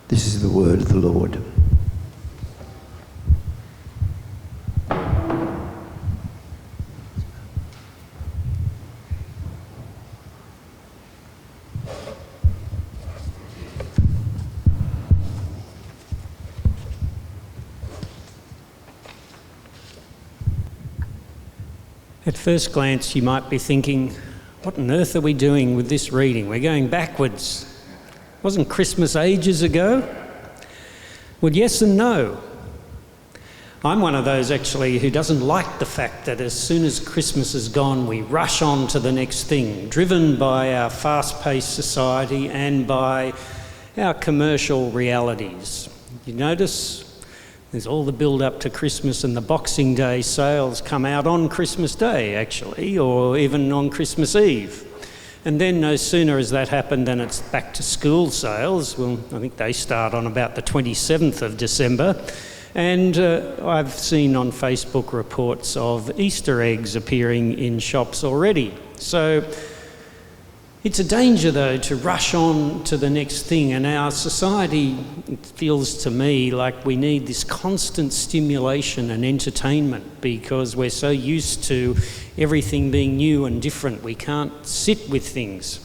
This is the word of the Lord. At first glance, you might be thinking, what on earth are we doing with this reading? We're going backwards. Wasn't Christmas ages ago? Well, yes and no. I'm one of those actually who doesn't like the fact that as soon as Christmas is gone, we rush on to the next thing, driven by our fast-paced society and by our commercial realities. You notice there's all the build-up to Christmas, and the Boxing Day sales come out on Christmas Day, actually, or even on Christmas Eve. And then no sooner has that happened than it's back to school sales. Well, I think they start on about the 27th of December. And I've seen on Facebook reports of Easter eggs appearing in shops already. So it's a danger, though, to rush on to the next thing, and our society, it feels to me like we need this constant stimulation and entertainment because we're so used to everything being new and different. We can't sit with things.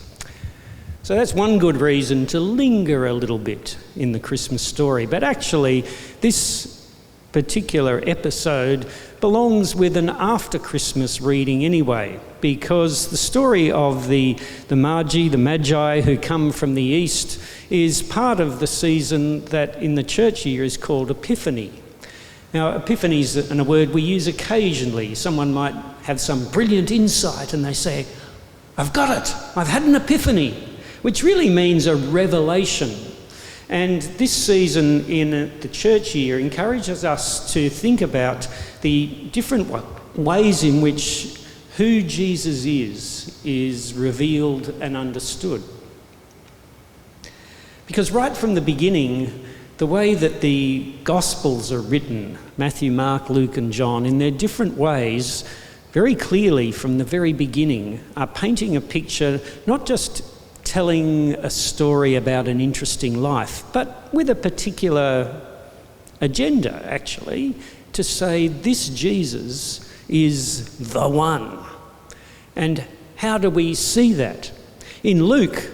So that's one good reason to linger a little bit in the Christmas story. But actually, this particular episode belongs with an after-Christmas reading anyway, because the story of the Magi who come from the east is part of the season that in the church year is called Epiphany. Now, Epiphany is a word we use occasionally. Someone might have some brilliant insight and they say, I've got it, I've had an epiphany, which really means a revelation. And this season in the church year encourages us to think about the different ways in which who Jesus is revealed and understood. Because right from the beginning, the way that the Gospels are written, Matthew, Mark, Luke and John, in their different ways, very clearly from the very beginning, are painting a picture, not just telling a story about an interesting life, but with a particular agenda, actually, to say this Jesus is the one. And how do we see that? In Luke,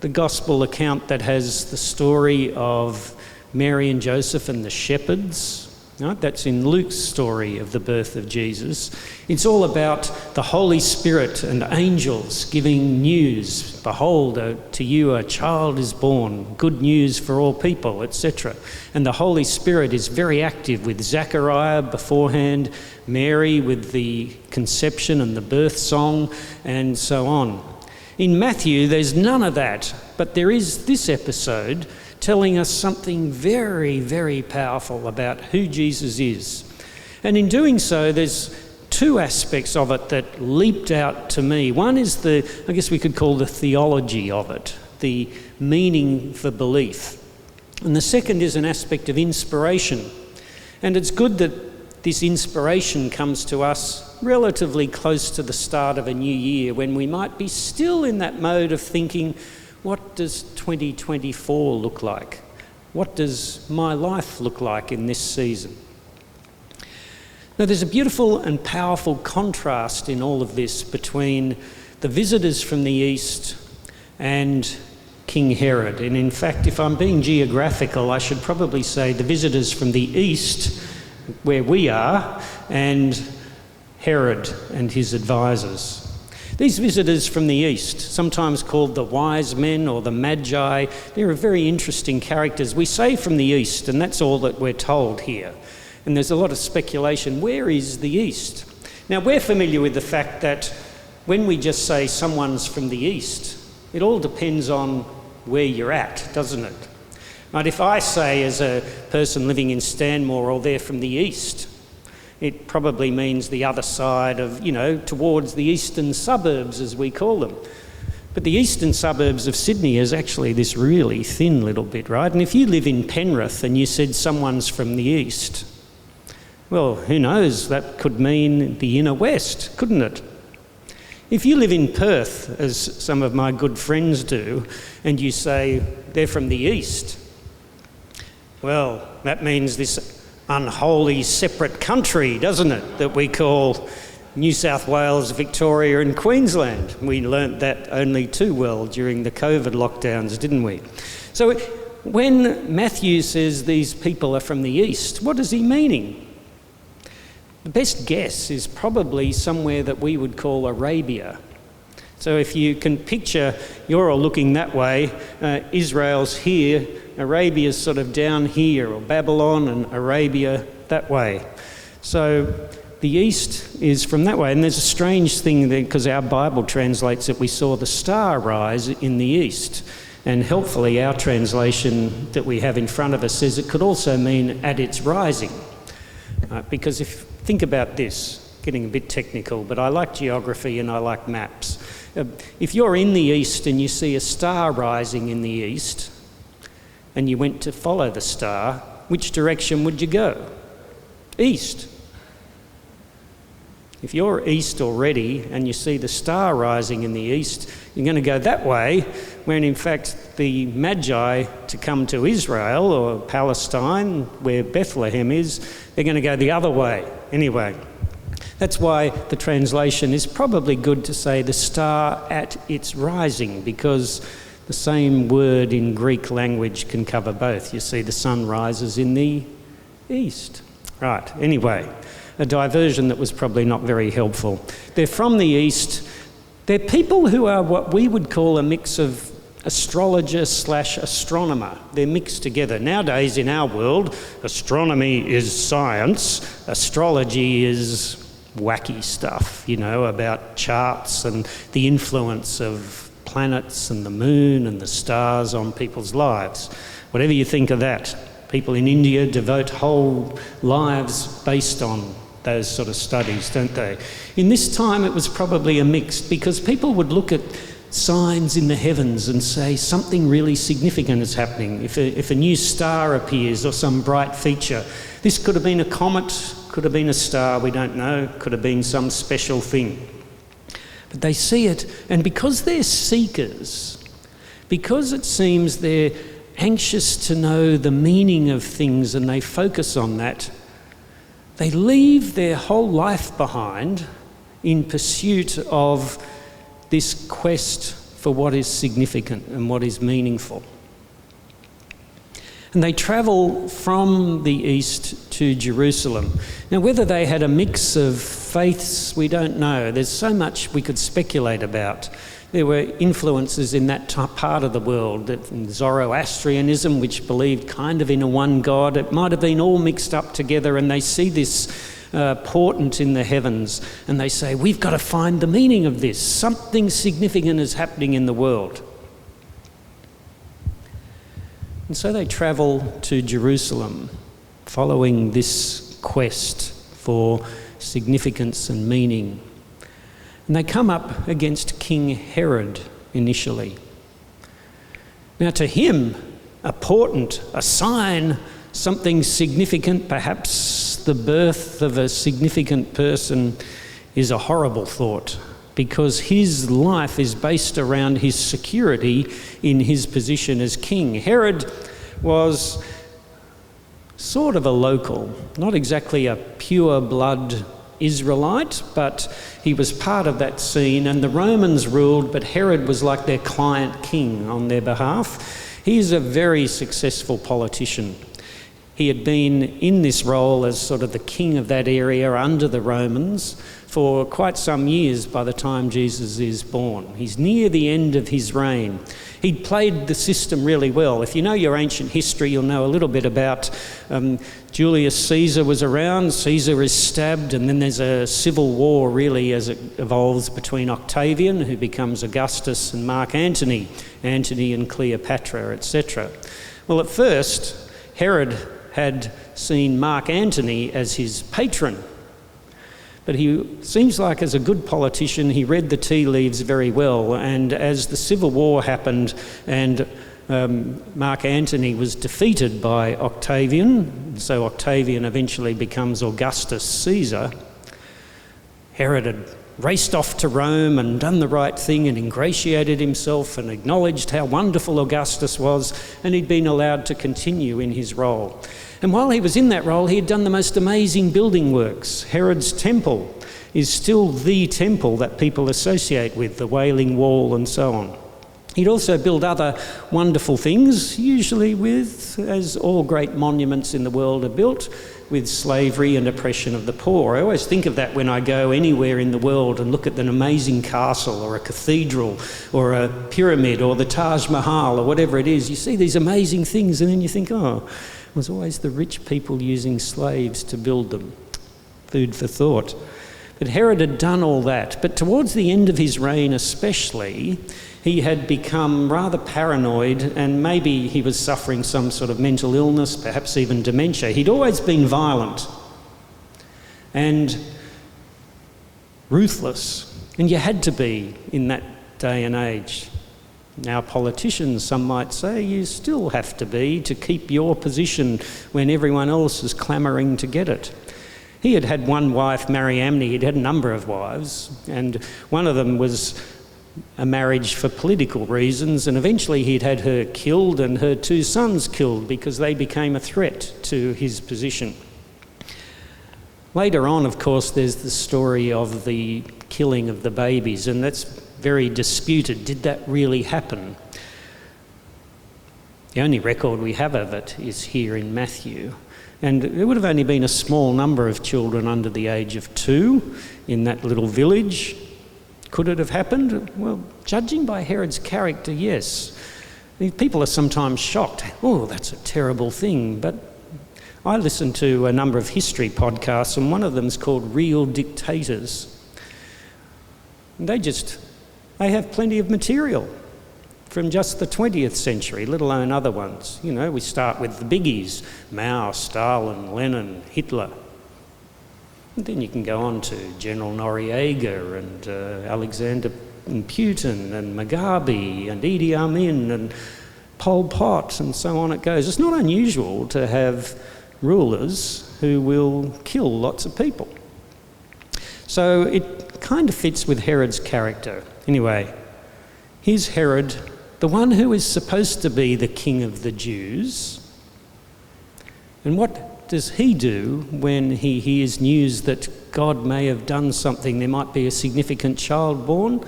the gospel account that has the story of Mary and Joseph and the shepherds, right? That's in Luke's story of the birth of Jesus. It's all about the Holy Spirit and angels giving news. Behold, to you a child is born, good news for all people, etc. And the Holy Spirit is very active with Zechariah beforehand, Mary with the conception and the birth song, and so on. In Matthew, there's none of that, but there is this episode telling us something very, very powerful about who Jesus is. And in doing so, there's two aspects of it that leaped out to me. One is I guess we could call the theology of it, the meaning for belief. And the second is an aspect of inspiration. And it's good that this inspiration comes to us relatively close to the start of a new year, when we might be still in that mode of thinking, what does 2024 look like? What does my life look like in this season? Now, there's a beautiful and powerful contrast in all of this between the visitors from the east and King Herod. And in fact, if I'm being geographical, I should probably say the visitors from the east, where we are, and Herod and his advisors. These visitors from the east, sometimes called the wise men or the Magi, they're very interesting characters. We say from the east, and that's all that we're told here. And there's a lot of speculation. Where is the east? Now, we're familiar with the fact that when we just say someone's from the east, it all depends on where you're at, doesn't it? Right, if I say as a person living in Stanmore, or they're from the east, it probably means the other side of, towards the eastern suburbs, as we call them. But the eastern suburbs of Sydney is actually this really thin little bit, right? And if you live in Penrith and you said someone's from the east, well, who knows? That could mean the inner west, couldn't it? If you live in Perth, as some of my good friends do, and you say they're from the east, Well, that means this unholy separate country, doesn't it, that we call New South Wales, Victoria and Queensland. We learnt that only too well during the COVID lockdowns, didn't we? So when Matthew says these people are from the east, what is he meaning? The best guess is probably somewhere that we would call Arabia. So if you can picture, you're all looking that way, Israel's here, Arabia's sort of down here, or Babylon and Arabia that way. So the east is from that way, and there's a strange thing there because our Bible translates it, we saw the star rise in the east, and helpfully our translation that we have in front of us says it could also mean at its rising. Because if think about this, getting a bit technical, but I like geography and I like maps. If you're in the east and you see a star rising in the east and you went to follow the star, which direction would you go? East. If you're east already and you see the star rising in the east, you're going to go that way, when in fact the Magi to come to Israel or Palestine, where Bethlehem is, they're going to go the other way anyway. That's why the translation is probably good to say the star at its rising, because the same word in Greek language can cover both. You see the sun rises in the east. Right, anyway, a diversion that was probably not very helpful. They're from the east. They're people who are what we would call a mix of astrologer/astronomer. They're mixed together. Nowadays in our world, astronomy is science, astrology is wacky stuff, you know, about charts and the influence of planets and the moon and the stars on people's lives. Whatever you think of that, people in India devote whole lives based on those sort of studies, don't they? In this time it was probably a mix, because people would look at signs in the heavens and say something really significant is happening. If a new star appears or some bright feature, this could have been a comet, could have been a star, we don't know, could have been some special thing. But they see it, and because they're seekers, because it seems they're anxious to know the meaning of things and they focus on that, they leave their whole life behind in pursuit of this quest for what is significant and what is meaningful. And they travel from the east to Jerusalem. Now, whether they had a mix of faiths, we don't know. There's so much we could speculate about. There were influences in that part of the world, Zoroastrianism, which believed kind of in a one God. It might have been all mixed up together, and they see this portent in the heavens, and they say, we've got to find the meaning of this. Something significant is happening in the world. And so they travel to Jerusalem, following this quest for significance and meaning. And they come up against King Herod initially. Now, to him, a portent, a sign, something significant, perhaps the birth of a significant person, is a horrible thought, because his life is based around his security in his position as king. Herod was sort of a local, not exactly a pure blood Israelite, but he was part of that scene, and the Romans ruled, but Herod was like their client king on their behalf. He's a very successful politician. He had been in this role as sort of the king of that area under the Romans for quite some years by the time Jesus is born. He's near the end of his reign. He'd played the system really well. If you know your ancient history, you'll know a little bit about Julius Caesar was around. Caesar is stabbed, and then there's a civil war really as it evolves between Octavian, who becomes Augustus, and Mark Antony and Cleopatra, etc. Well, at first, Herod had seen Mark Antony as his patron. But he seems like, as a good politician, he read the tea leaves very well. And as the Civil War happened and Mark Antony was defeated by Octavian, so Octavian eventually becomes Augustus Caesar, Herod had raced off to Rome and done the right thing and ingratiated himself and acknowledged how wonderful Augustus was, and he'd been allowed to continue in his role. And while he was in that role, he had done the most amazing building works. Herod's temple is still the temple that people associate with, the Wailing Wall and so on. He'd also built other wonderful things, usually with, as all great monuments in the world are built, with slavery and oppression of the poor. I always think of that when I go anywhere in the world and look at an amazing castle or a cathedral or a pyramid or the Taj Mahal or whatever it is. You see these amazing things and then you think, oh, it was always the rich people using slaves to build them. Food for thought. But Herod had done all that. But towards the end of his reign especially, he had become rather paranoid, and maybe he was suffering some sort of mental illness, perhaps even dementia. He'd always been violent and ruthless, and you had to be in that day and age. Now, politicians, some might say, you still have to be to keep your position when everyone else is clamouring to get it. He had had one wife, Mariamne. He'd had a number of wives, and one of them was a marriage for political reasons, and eventually he'd had her killed and her 2 sons killed because they became a threat to his position. Later on, of course, there's the story of the killing of the babies, and that's very disputed. Did that really happen? The only record we have of it is here in Matthew. And there would have only been a small number of children under the age of 2 in that little village. Could it have happened? Well, judging by Herod's character, yes. People are sometimes shocked. Oh, that's a terrible thing. But I listen to a number of history podcasts, and one of them is called Real Dictators. And they have plenty of material from just the 20th century, let alone other ones. You know, we start with the biggies: Mao, Stalin, Lenin, Hitler. And then you can go on to General Noriega and Alexander and Putin and Mugabe and Idi Amin and Pol Pot, and so on it goes. It's not unusual to have rulers who will kill lots of people. So it kind of fits with Herod's character. Anyway, here's Herod, the one who is supposed to be the king of the Jews. And what does he do when he hears news that God may have done something? There might be a significant child born.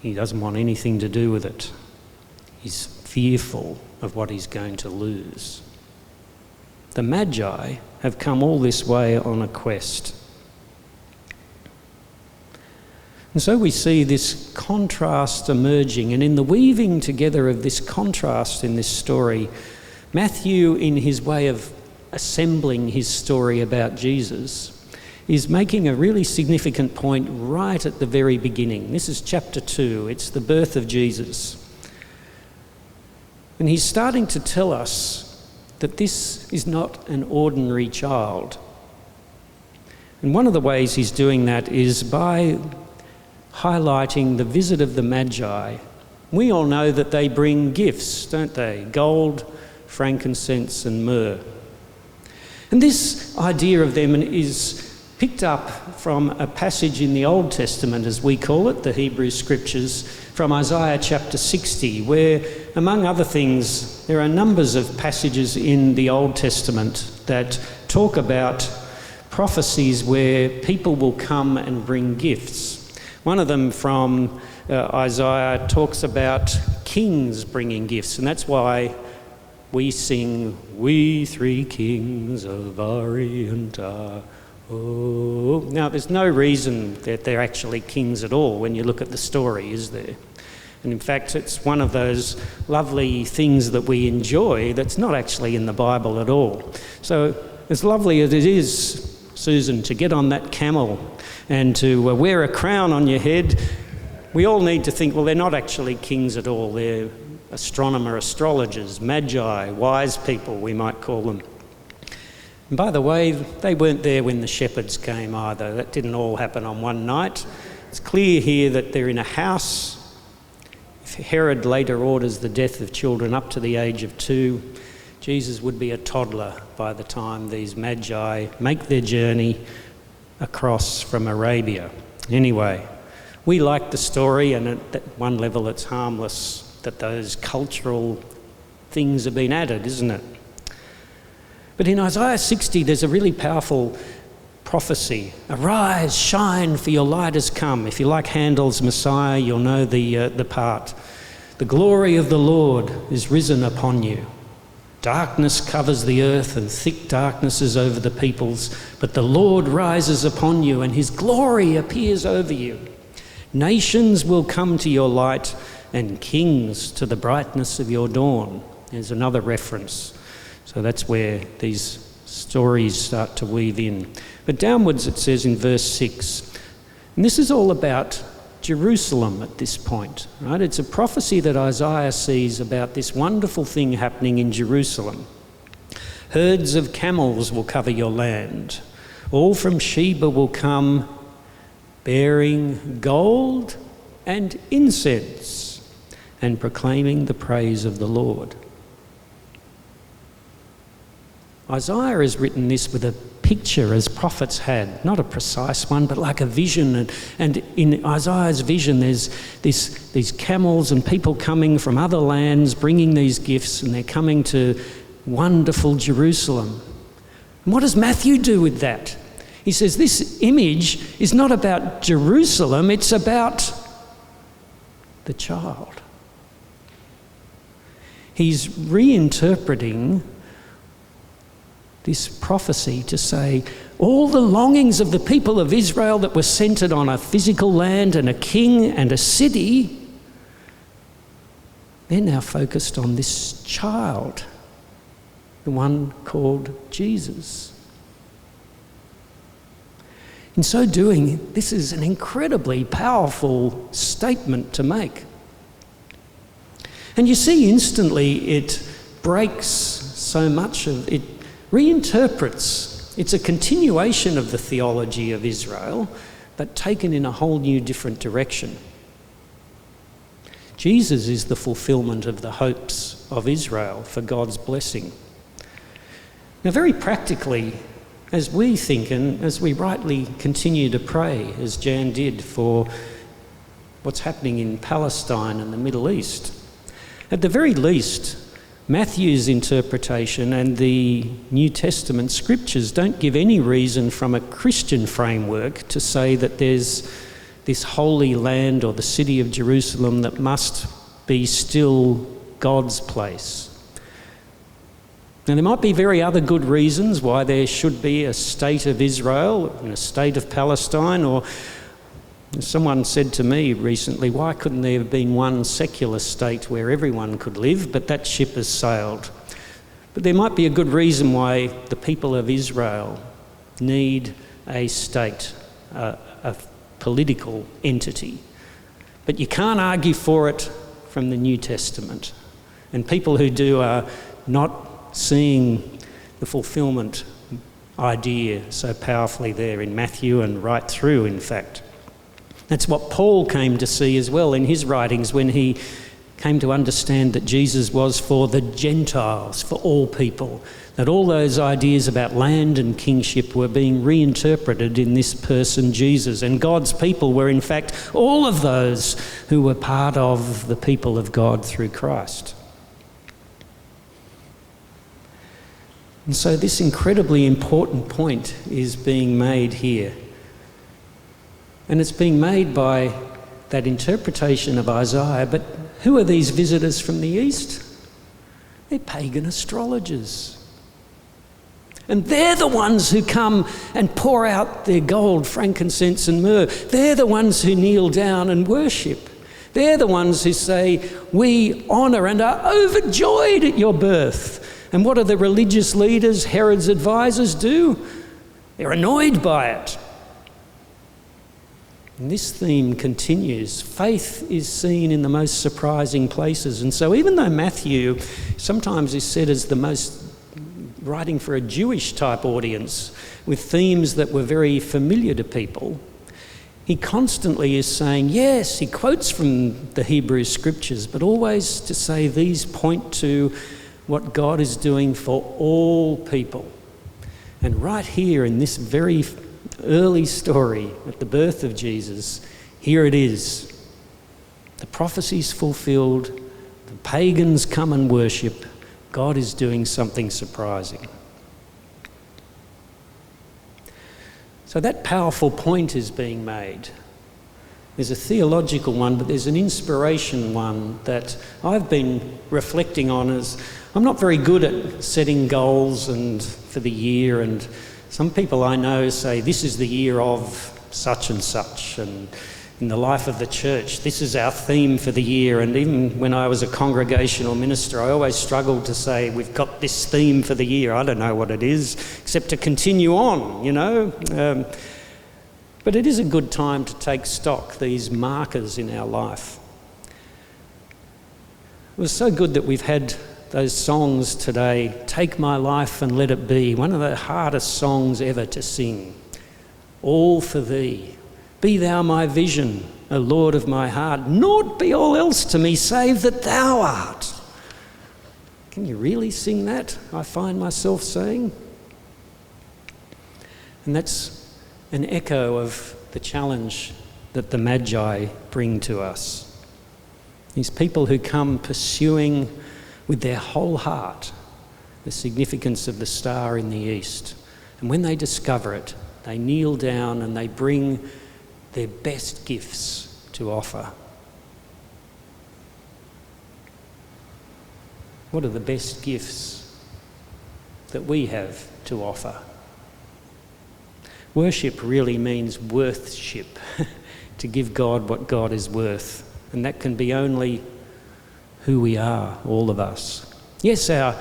He doesn't want anything to do with it. He's fearful of what he's going to lose. The Magi have come all this way on a quest. And so we see this contrast emerging, and in the weaving together of this contrast in this story, Matthew, in his way of assembling his story about Jesus, is making a really significant point right at the very beginning. This is chapter 2. It's the birth of Jesus. And he's starting to tell us that this is not an ordinary child. And one of the ways he's doing that is by highlighting the visit of the Magi. We all know that they bring gifts, don't they? Gold, frankincense and myrrh. And this idea of them is picked up from a passage in the Old Testament, as we call it, the Hebrew Scriptures, from Isaiah chapter 60, where, among other things, there are numbers of passages in the Old Testament that talk about prophecies where people will come and bring gifts. One of them from Isaiah talks about kings bringing gifts, and that's why we sing, "We three kings of Orient are." Oh. Now, there's no reason that they're actually kings at all when you look at the story, is there? And in fact, it's one of those lovely things that we enjoy that's not actually in the Bible at all. So, as lovely as it is, Susan, to get on that camel and to wear a crown on your head, we all need to think, well, they're not actually kings at all. They're astrologers, magi, wise people, we might call them. And by the way, they weren't there when the shepherds came either. That didn't all happen on one night. It's clear here that they're in a house. If Herod later orders the death of children up to the age of 2, Jesus would be a toddler by the time these magi make their journey across from Arabia. Anyway, we like the story, and at one level it's harmless that those cultural things have been added, isn't it? But in Isaiah 60, there's a really powerful prophecy. Arise, shine, for your light has come. If you like Handel's Messiah, you'll know the part. The glory of the Lord is risen upon you. Darkness covers the earth and thick darkness is over the peoples, but the Lord rises upon you and his glory appears over you. Nations will come to your light and kings to the brightness of your dawn. There's another reference. So that's where these stories start to weave in. But downwards it says in verse 6, and this is all about Jerusalem at this point, right? It's a prophecy that Isaiah sees about this wonderful thing happening in Jerusalem. Herds of camels will cover your land. All from Sheba will come bearing gold and incense and proclaiming the praise of the Lord. Isaiah has written this with a picture as prophets had, not a precise one, but like a vision. And in Isaiah's vision, there's these camels and people coming from other lands bringing these gifts, and they're coming to wonderful Jerusalem. And what does Matthew do with that? He says this image is not about Jerusalem, it's about the child. He's reinterpreting this prophecy to say all the longings of the people of Israel that were centred on a physical land and a king and a city, they're now focused on this child, the one called Jesus. In so doing, this is an incredibly powerful statement to make. And you see instantly it breaks so much of it, reinterprets. It's a continuation of the theology of Israel, but taken in a whole new different direction. Jesus is the fulfilment of the hopes of Israel for God's blessing. Now, very practically, as we think and as we rightly continue to pray, as Jan did, for what's happening in Palestine and the Middle East, at the very least, Matthew's interpretation and the New Testament scriptures don't give any reason from a Christian framework to say that there's this holy land or the city of Jerusalem that must be still God's place. Now, there might be very other good reasons why there should be a state of Israel and a state of Palestine, or someone said to me recently, why couldn't there have been one secular state where everyone could live, but that ship has sailed. But there might be a good reason why the people of Israel need a state, a political entity. But you can't argue for it from the New Testament. And people who do are not seeing the fulfilment idea so powerfully there in Matthew and right through, in fact. That's what Paul came to see as well in his writings when he came to understand that Jesus was for the Gentiles, for all people, that all those ideas about land and kingship were being reinterpreted in this person, Jesus, and God's people were in fact all of those who were part of the people of God through Christ. And so this incredibly important point is being made here. And it's being made by that interpretation of Isaiah. But who are these visitors from the east? They're pagan astrologers. And they're the ones who come and pour out their gold, frankincense and myrrh. They're the ones who kneel down and worship. They're the ones who say, we honour and are overjoyed at your birth. And what do the religious leaders, Herod's advisors, do? They're annoyed by it. And this theme continues. Faith is seen in the most surprising places. And so even though Matthew sometimes is said as the most writing for a Jewish type audience with themes that were very familiar to people, he constantly is saying, yes, he quotes from the Hebrew scriptures, but always to say these point to what God is doing for all people. And right here in this very early story at the birth of Jesus, here it is. The prophecy's fulfilled, the pagans come and worship. God is doing something surprising. So that powerful point is being made. There's a theological one, but there's an inspiration one that I've been reflecting on as I'm not very good at setting goals and for the year, and some people I know say this is the year of such and such, and in the life of the church this is our theme for the year. And even when I was a congregational minister, I always struggled to say we've got this theme for the year. I don't know what it is except to continue on, you know. But it is a good time to take stock, these markers in our life. It was so good that we've had those songs today, Take My Life and Let It Be, one of the hardest songs ever to sing. All for Thee, be Thou my vision, O Lord of my heart, naught be all else to me save that Thou art. Can you really sing that? I find myself saying. And that's an echo of the challenge that the Magi bring to us. These people who come pursuing with their whole heart the significance of the star in the east. And when they discover it, they kneel down and they bring their best gifts to offer. What are the best gifts that we have to offer? Worship really means worthship, to give God what God is worth. And that can be only who we are, all of us. Yes, our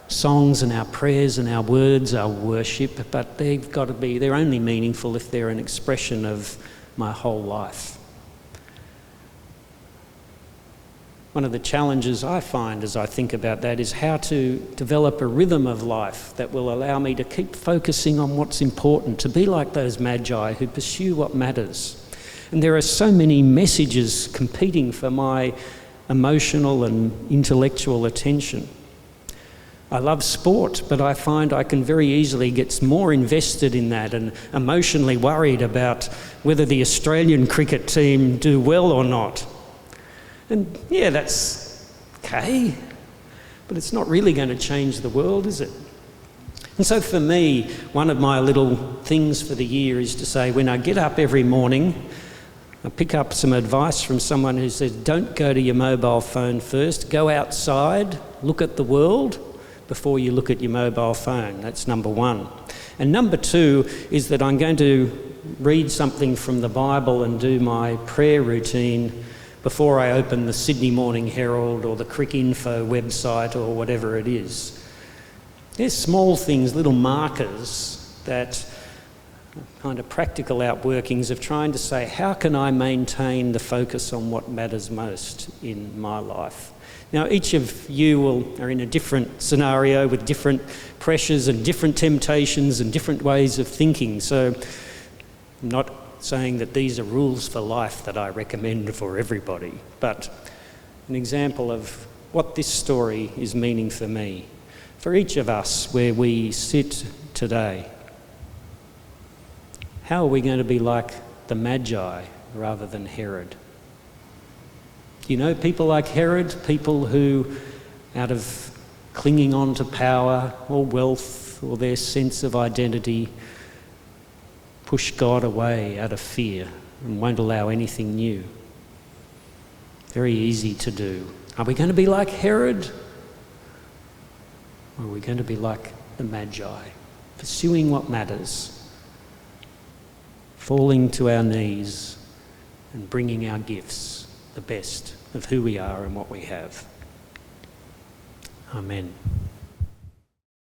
songs and our prayers and our words are worship, but they're only meaningful if they're an expression of my whole life. One of the challenges I find as I think about that is how to develop a rhythm of life that will allow me to keep focusing on what's important, to be like those Magi who pursue what matters. And there are so many messages competing for my emotional and intellectual attention. I love sport, but I find I can very easily get more invested in that and emotionally worried about whether the Australian cricket team do well or not. And yeah, that's okay, but it's not really going to change the world, is it? And so for me, one of my little things for the year is to say, when I get up every morning, I pick up some advice from someone who says, don't go to your mobile phone first, go outside, look at the world before you look at your mobile phone. That's number one. And number two is that I'm going to read something from the Bible and do my prayer routine before I open the Sydney Morning Herald or the Cricinfo website or whatever it is. There's small things, little markers that kind of practical outworkings of trying to say, how can I maintain the focus on what matters most in my life? Now, each of you are in a different scenario with different pressures and different temptations and different ways of thinking. So I'm not saying that these are rules for life that I recommend for everybody, but an example of what this story is meaning for me. For each of us, where we sit today, how are we going to be like the Magi rather than Herod? You know, people like Herod, people who, out of clinging on to power or wealth or their sense of identity, push God away out of fear and won't allow anything new. Very easy to do. Are we going to be like Herod? Or are we going to be like the Magi, pursuing what matters, falling to our knees and bringing our gifts, the best of who we are and what we have? Amen.